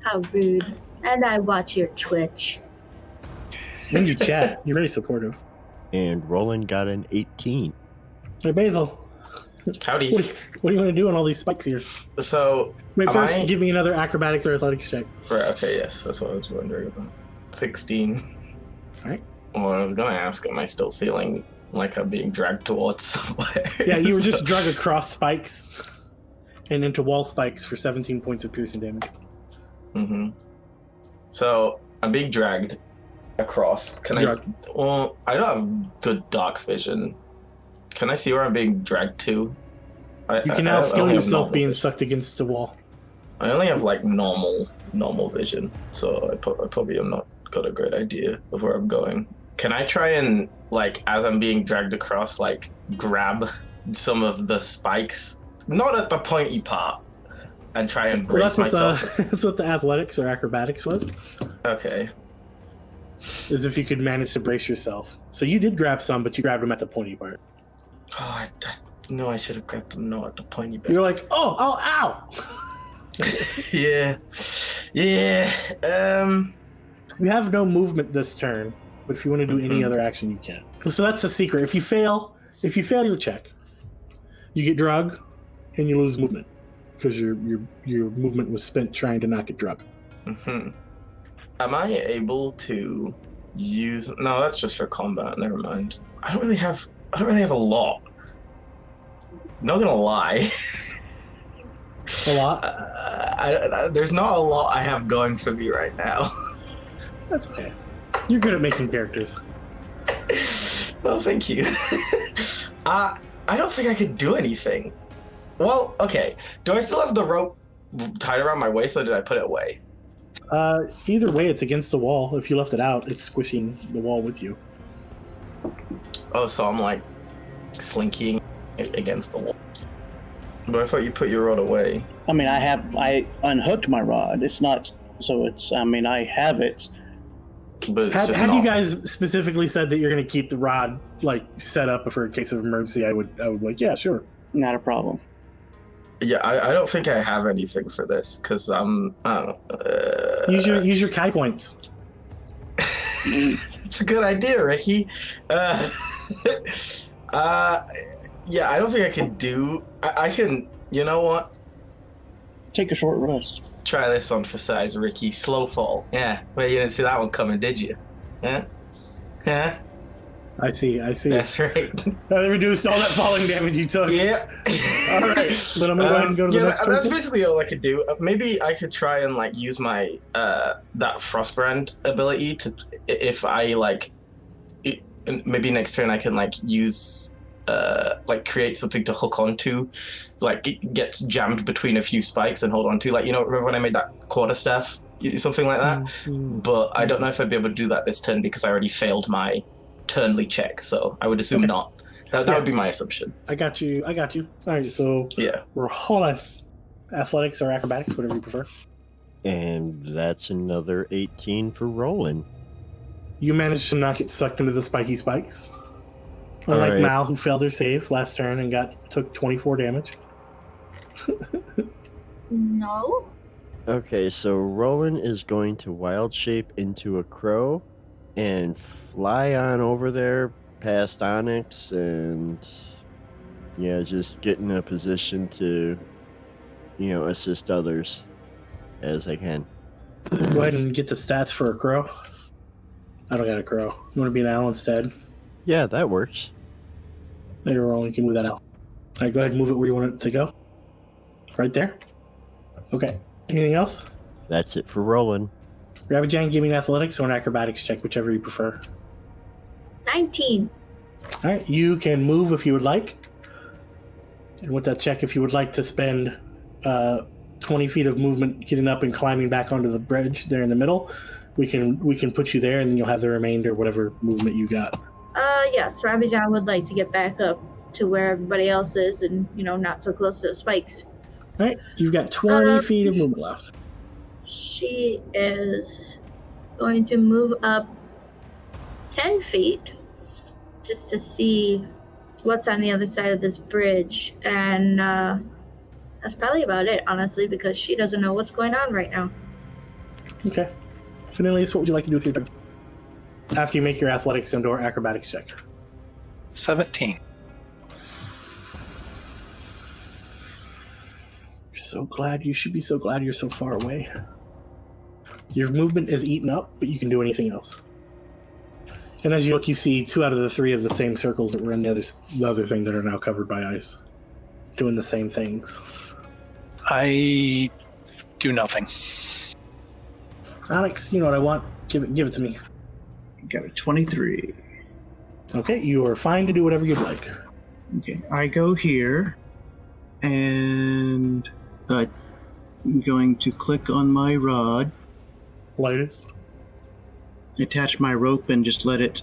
Speaker 2: How rude. And I watch your Twitch.
Speaker 1: When you chat, you're very supportive.
Speaker 6: And Roland got an 18.
Speaker 1: Hey, Basil.
Speaker 5: Howdy.
Speaker 1: What do you want to do on all these spikes here?
Speaker 5: So,
Speaker 1: Wait,
Speaker 5: Am
Speaker 1: first,
Speaker 5: I-
Speaker 1: give me another acrobatics or athletics check.
Speaker 5: right, okay, yes, that's what I was wondering about. 16.
Speaker 1: Alright.
Speaker 5: Well, I was gonna ask, am I still feeling like I'm being dragged towards somewhere?
Speaker 1: Yeah, you were just drug across spikes and into wall spikes for 17 points of piercing damage.
Speaker 5: Mm-hmm. So, I'm being dragged across. Can I? Well, I don't have good dark vision. Can I see where I'm being dragged to?
Speaker 1: You can now
Speaker 5: I
Speaker 1: feel
Speaker 5: only have
Speaker 1: yourself
Speaker 5: normal
Speaker 1: being
Speaker 5: vision.
Speaker 1: sucked against the wall.
Speaker 5: I only have like normal vision, so I probably am not got a great idea of where I'm going. Can I try and like as I'm being dragged across, like grab some of the spikes, not at the pointy part, and try and
Speaker 1: Well,
Speaker 5: brace
Speaker 1: that's
Speaker 5: myself?
Speaker 1: that's what the athletics or acrobatics was,
Speaker 5: Okay.
Speaker 1: is if you could manage to brace yourself. So you did grab some, but you grabbed them at the pointy part.
Speaker 5: Oh, no, I should have grabbed them not at the pointy bit.
Speaker 1: You're like, oh, ow!
Speaker 5: Yeah.
Speaker 1: You have no movement this turn, but if you want to do any
Speaker 5: Mhm.
Speaker 1: other action, you can. So that's the secret. If you fail your check, you get drug, and you lose movement because your movement was spent trying to not get drug.
Speaker 5: Mm-hmm. Am I able to use? No, that's just for combat. Never mind. I don't really have a lot. Not gonna lie.
Speaker 1: A lot.
Speaker 5: There's not a lot I have going for me right now.
Speaker 1: That's okay. You're good at making characters.
Speaker 5: Well, thank you. I don't think I could do anything. Well, okay. Do I still have the rope tied around my waist, or did I put it away?
Speaker 1: Either way, it's against the wall. If you left it out, it's squishing the wall with you.
Speaker 5: Oh, so I'm like slinking it against the wall. But I thought you put your rod away.
Speaker 7: I mean, I unhooked my rod. It's not, so it's, I mean, I have it.
Speaker 5: But it's
Speaker 1: Had
Speaker 5: just
Speaker 1: you
Speaker 5: not.
Speaker 1: guys specifically said that you're going to keep the rod like set up for a case of emergency, I would like, yeah, sure.
Speaker 7: Not a problem.
Speaker 5: Yeah, I don't think I have anything for this because I don't know.
Speaker 1: Use your Kai points.
Speaker 5: It's a good idea, Ricky. Yeah, I don't think I can do. I can. You know what?
Speaker 7: Take a short rest.
Speaker 5: Try this on for size, Ricky. Slow fall. Yeah. Well, you didn't see that one coming, did you? Yeah. Yeah.
Speaker 1: I see.
Speaker 5: That's right.
Speaker 1: They reduced all that falling damage you took.
Speaker 5: Yeah.
Speaker 1: All right. But I'm gonna go ahead and go to the
Speaker 5: yeah,
Speaker 1: next
Speaker 5: that's
Speaker 1: person.
Speaker 5: basically all I could do. Maybe I could try and like use my that Frostbrand ability to, if I like, maybe next turn I can like use like create something to hook onto, like it gets jammed between a few spikes and hold on to, like, you know, remember when I made that quarterstaff, something like that. But I don't know if I'd be able to do that this turn because I already failed my turnly check, so I would assume
Speaker 1: Okay.
Speaker 5: not. That would be my assumption.
Speaker 1: I got you. All right. So
Speaker 5: Yeah.
Speaker 1: we're hold on. Athletics or acrobatics, whatever you prefer.
Speaker 6: And that's another 18 for Roland.
Speaker 1: You managed to not get sucked into the spiky spikes.
Speaker 6: All
Speaker 1: Unlike
Speaker 6: right.
Speaker 1: Mal, who failed her save last turn and took 24 damage.
Speaker 2: No.
Speaker 6: Okay, so Roland is going to wild shape into a crow and fly on over there past Onyx and just get in a position to assist others as I can.
Speaker 1: Go ahead and get the stats for a crow. I don't got a crow. You want to be an owl instead?
Speaker 6: Yeah, that works.
Speaker 1: There you roll. You can move that out. All right, go ahead and move it where you want it to go. Right there. Okay. Anything else?
Speaker 6: That's it for Roland.
Speaker 1: Rabbit Jan, give me an athletics or an acrobatics check, whichever you prefer.
Speaker 2: 19.
Speaker 1: All right, you can move if you would like. And with that check, if you would like to spend 20 feet of movement getting up and climbing back onto the bridge there in the middle, we can put you there, and then you'll have the remainder, whatever movement you got.
Speaker 2: Yes, Rabijan would like to get back up to where everybody else is and, not so close to the spikes.
Speaker 1: All right, you've got 20 feet of movement left.
Speaker 2: She is going to move up 10 feet just to see what's on the other side of this bridge. And that's probably about it, honestly, because she doesn't know what's going on right now.
Speaker 1: Okay. Cornelius, what would you like to do with your turn? After you make your athletics and/or acrobatics check.
Speaker 8: 17.
Speaker 1: You should be so glad you're so far away. Your movement is eaten up, but you can do anything else. And as you look, you see 2 out of the 3 of the same circles that were in the other thing that are now covered by ice, doing the same things.
Speaker 8: I do nothing.
Speaker 1: Alex, you know what I want. Give it to me.
Speaker 7: Got a 23.
Speaker 1: Okay, you are fine to do whatever you'd like.
Speaker 7: Okay, I go here, and I'm going to click on my rod,
Speaker 1: Lightest.
Speaker 7: attach my rope, and just let it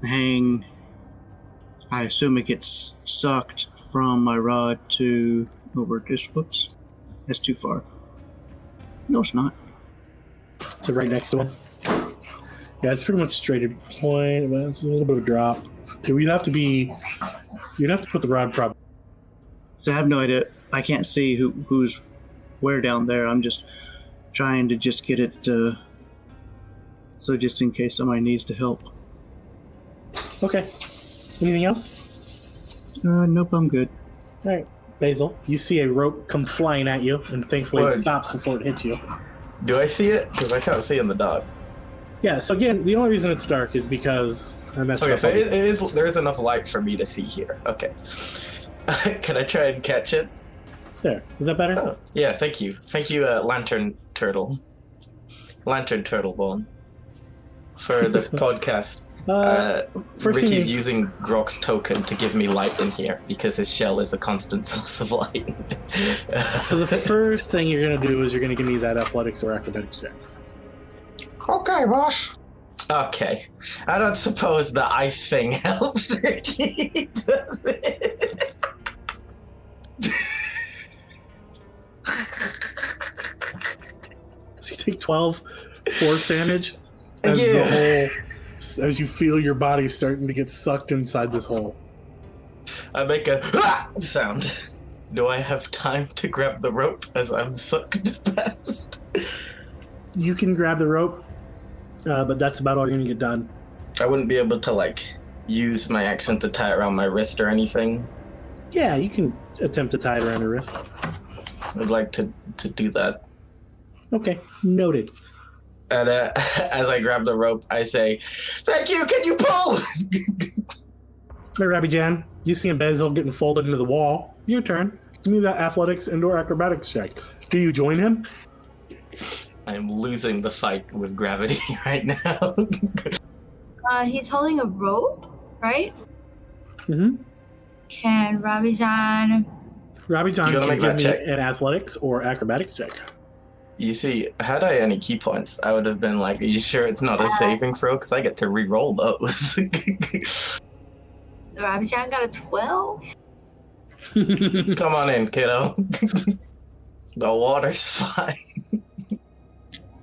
Speaker 7: hang. I assume it gets sucked from my rod to over this. Whoops, that's too far. No, it's not.
Speaker 1: To right next to him. Yeah, it's pretty much straight at point, but it's a little bit of a drop. You'd have to put the rod probably.
Speaker 7: So I have no idea. I can't see who's where down there. I'm just trying to just get it, so just in case somebody needs to help.
Speaker 1: Okay. Anything else?
Speaker 7: Nope, I'm good.
Speaker 1: All right. Basil, you see a rope come flying at you, and thankfully
Speaker 5: What?
Speaker 1: it stops before it hits you.
Speaker 5: Do I see it? Because I can't see in the dark.
Speaker 1: Yeah, so again, the only reason it's dark is because I messed
Speaker 5: Okay,
Speaker 1: up.
Speaker 5: so there is enough light for me to see here. Okay. Can I try and catch it?
Speaker 1: There. Is that better?
Speaker 5: Oh, yeah, thank you. Thank you, Lantern Turtle. Lantern Turtle Bone. For the podcast.
Speaker 1: First
Speaker 5: Ricky's
Speaker 1: thing
Speaker 5: using Grok's token to give me light in here because his shell is a constant source of light.
Speaker 1: So the first thing you're going to do is you're going to give me that athletics or acrobatics check.
Speaker 5: Okay, boss. Okay. I don't suppose the ice thing helps, Ricky, does it?
Speaker 1: So you take 12 force damage as as you feel your body starting to get sucked inside this hole.
Speaker 5: I make a sound. Do I have time to grab the rope as I'm sucked past?
Speaker 1: You can grab the rope, but that's about all you're going to get done.
Speaker 5: I wouldn't be able to, use my action to tie it around my wrist or anything.
Speaker 1: Yeah, you can attempt to tie it around your wrist.
Speaker 5: I'd like to do that.
Speaker 1: Okay, noted.
Speaker 5: And as I grab the rope, I say, "Thank you, can you pull?"
Speaker 1: Hey, Rabijan, you see Basil getting folded into the wall. Your turn. Give me that athletics and/or acrobatics check. Do you join him?
Speaker 5: I'm losing the fight with gravity right now.
Speaker 2: He's holding a rope, right?
Speaker 1: Mm-hmm.
Speaker 2: Can Rabijan...
Speaker 1: Rabijan
Speaker 5: You gotta
Speaker 1: can
Speaker 5: make
Speaker 1: give
Speaker 5: that
Speaker 1: me
Speaker 5: check.
Speaker 1: an athletics or acrobatics check.
Speaker 5: You see, had I any key points, I would have been like, "Are you sure it's not a saving throw? Because I get to re-roll those."
Speaker 2: Rabijan got a 12?
Speaker 5: Come on in, kiddo. The water's fine.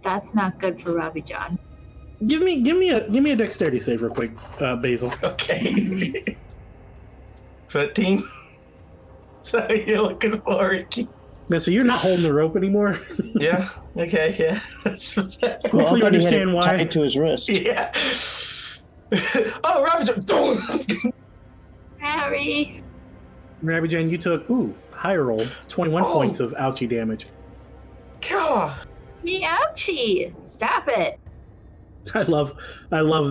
Speaker 2: That's not good for Rabijan.
Speaker 1: Give me a dexterity save real quick, Basil.
Speaker 5: Okay. 15. So you're looking for Ricky?
Speaker 1: Yeah, so you're not holding the rope anymore.
Speaker 5: Yeah. Okay. Yeah. That's
Speaker 1: Hopefully you understand why.
Speaker 7: Tied to his wrist.
Speaker 5: yeah. Oh, Rabbit!
Speaker 2: Harry!
Speaker 1: Rabijan, you took higher roll, 21
Speaker 5: Oh.
Speaker 1: points of ouchie damage.
Speaker 5: God.
Speaker 2: Me ouchie! Stop it!
Speaker 1: I love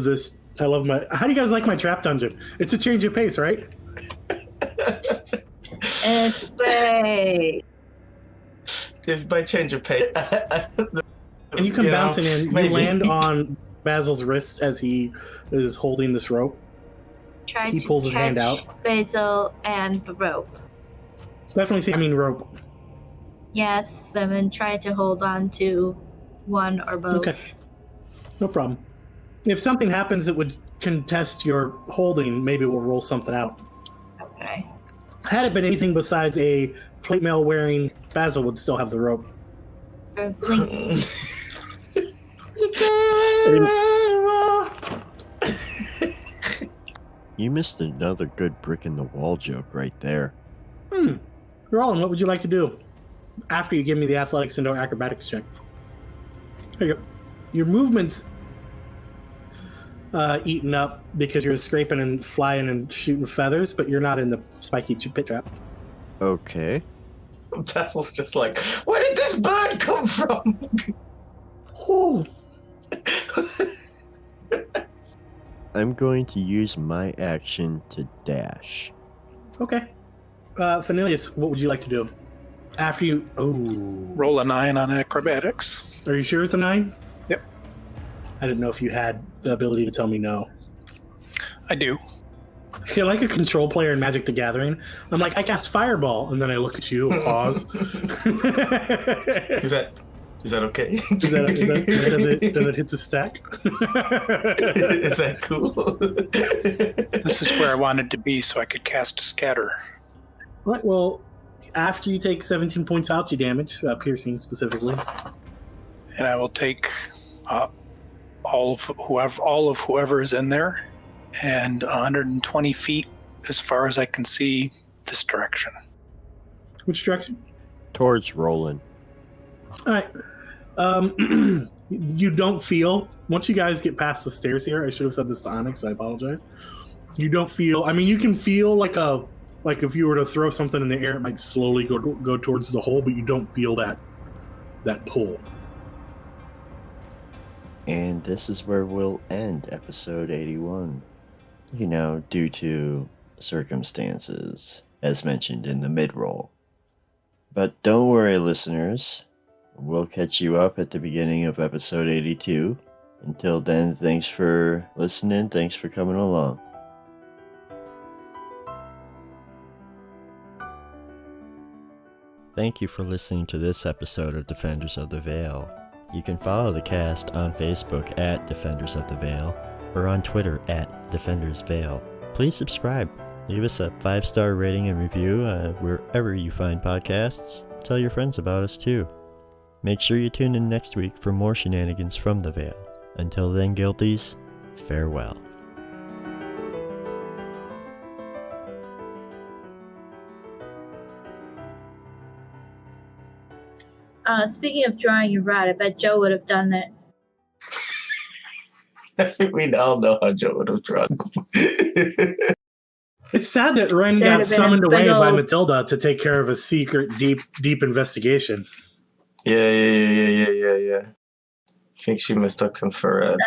Speaker 1: this. I love my. How do you guys like my trap dungeon? It's a change of pace, right?
Speaker 2: It's great!
Speaker 5: If by change of pace,
Speaker 1: And you come bouncing in.
Speaker 5: maybe.
Speaker 1: You land on Basil's wrist as he is holding this rope. He pulls his hand out.
Speaker 2: Basil and the rope.
Speaker 1: Definitely rope.
Speaker 2: Yes, I'm gonna try to hold on to one or both.
Speaker 1: Okay. No problem. If something happens that would contest your holding, maybe we'll roll something out.
Speaker 2: Okay.
Speaker 1: Had it been anything besides a plate mail wearing, Basil would still have the rope.
Speaker 2: Blink.
Speaker 6: You missed another good brick in the wall joke right there.
Speaker 1: Roland, what would you like to do after you give me the athletics and acrobatics check? There you go. Your movement's eaten up because you're scraping and flying and shooting feathers, but you're not in the spiky pit trap.
Speaker 6: Okay.
Speaker 5: Basil's just like, where did this bird come from?
Speaker 1: Oh.
Speaker 6: I'm going to use my action to dash.
Speaker 1: Okay. Phanilius, what would you like to do? After you... Oh.
Speaker 8: Roll a 9 on acrobatics.
Speaker 1: Are you sure it's a 9?
Speaker 8: Yep.
Speaker 1: I didn't know if you had the ability to tell me no.
Speaker 8: I do.
Speaker 1: You're like a control player in Magic the Gathering. I'm like, I cast Fireball, and then I look at you, pause.
Speaker 5: Is that okay?
Speaker 1: Does it hit the stack?
Speaker 5: Is that cool?
Speaker 8: This is where I wanted to be so I could cast Scatter.
Speaker 1: All right, well, after you take 17 points out, you damage, piercing specifically.
Speaker 8: And I will take all of whoever is in there and 120 feet as far as I can see this direction.
Speaker 1: Which direction?
Speaker 6: Towards Roland.
Speaker 1: All right. You don't feel, once you guys get past the stairs here, I should have said this to Onyx, I apologize. You don't feel, you can feel like if you were to throw something in the air, it might slowly go towards the hole, but you don't feel that pull.
Speaker 6: And this is where we'll end episode 81. Due to circumstances, as mentioned in the mid-roll. But don't worry, listeners. We'll catch you up at the beginning of episode 82. Until then, thanks for listening. Thanks for coming along. Thank you for listening to this episode of Defenders of the Veil. You can follow the cast on Facebook at Defenders of the Veil or on Twitter at Defenders Veil. Please subscribe. Leave us a 5-star rating and review wherever you find podcasts. Tell your friends about us too. Make sure you tune in next week for more shenanigans from the Veil. Until then, Guilties, farewell.
Speaker 2: Speaking of drawing your rod, I bet Joe would have done that.
Speaker 5: We all know how Joe would have drawn.
Speaker 1: It's sad that Ren got summoned away by Matilda to take care of a secret, deep investigation.
Speaker 5: Yeah. I think she mistook him for a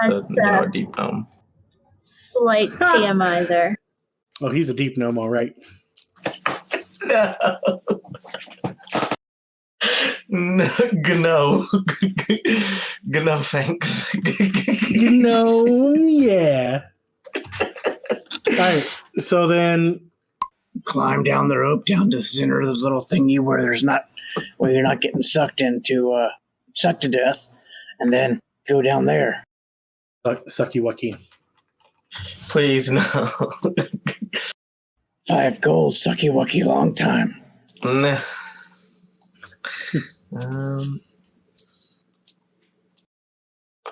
Speaker 5: deep gnome.
Speaker 2: Slight TMI there.
Speaker 1: Oh, he's a deep gnome, all right.
Speaker 5: No. No, Gno, thanks.
Speaker 1: Gno, yeah. All right, so then
Speaker 4: climb down the rope down to the center of the little thingy where you're not getting sucked to death, and then go down there.
Speaker 1: Sucky wucky.
Speaker 5: Please no.
Speaker 4: 5 gold, sucky wucky, long time.
Speaker 5: Nah.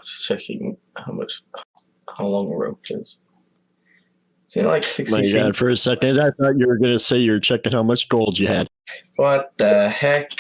Speaker 5: Just checking how long a rope is. Is it like 60 feet?
Speaker 6: God, for a second, I thought you were going to say you were checking how much gold you had.
Speaker 5: What the heck?